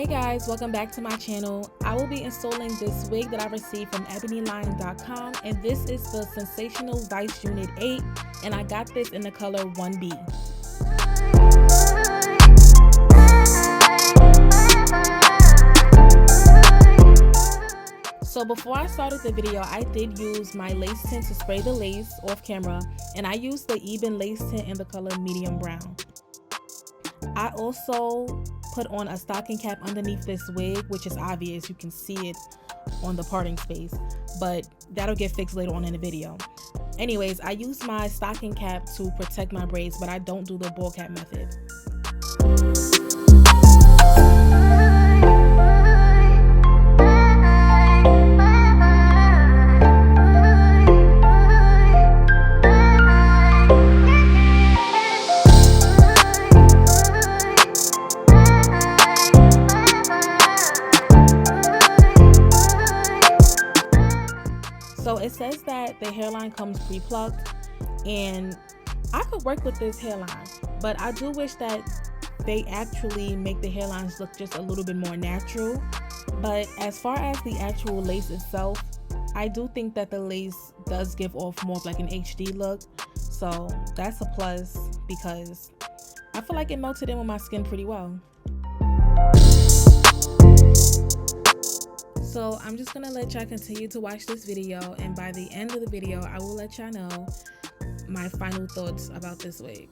Hey guys, welcome back to my channel. I will be installing this wig that I received from Ebonyline.com, and this is the Sensational Vice Unit 8, and I got this in the color 1B. So before I started the video, I did use my lace tint to spray the lace off camera, and I used the Ebin lace tint in the color medium brown. I also put on a stocking cap underneath this wig, which is obvious. You can see it on the parting space, but that'll get fixed later on in the video. Anyways, I use my stocking cap to protect my braids, but I don't do the ball cap method. So it says that the hairline comes pre-plucked, and I could work with this hairline, but I do wish that they actually make the hairlines look just a little bit more natural. But as far as the actual lace itself, I do think that the lace does give off more of like an HD look, so that's a plus because I feel like it melted in with my skin pretty well. So I'm just gonna let y'all continue to watch this video, and by the end of the video I will let y'all know my final thoughts about this wig.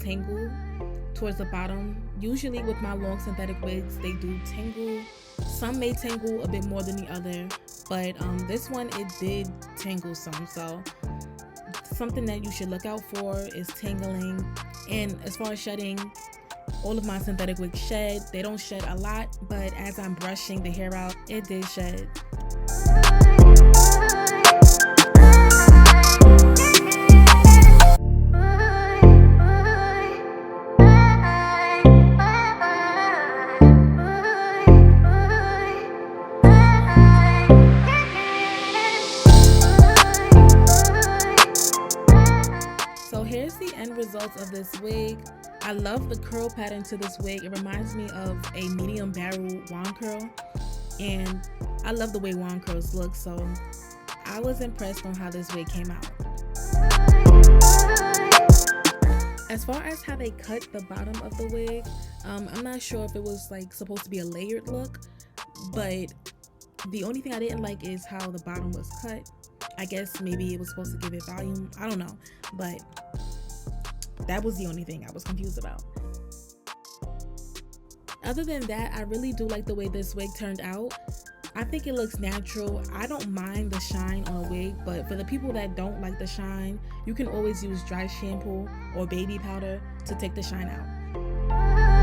tangle towards the bottom. Usually with my long synthetic wigs, they do tangle. Some may tangle a bit more than the other, but this one, it did tangle some. So something that you should look out for is tangling. And as far as shedding, all of my synthetic wigs shed. They don't shed a lot, but as I'm brushing the hair out, it did shed. So here's the end results of this wig. I love the curl pattern to this wig. It reminds me of a medium barrel wand curl, and I love the way wand curls look, so I was impressed on how this wig came out. As far as how they cut the bottom of the wig, I'm not sure if it was like supposed to be a layered look, but the only thing I didn't like is how the bottom was cut. I guess maybe it was supposed to give it volume, I don't know, but that was the only thing I was confused about. Other than that, I really do like the way this wig turned out. I think it looks natural. I don't mind the shine on a wig, but for the people that don't like the shine, you can always use dry shampoo or baby powder to take the shine out.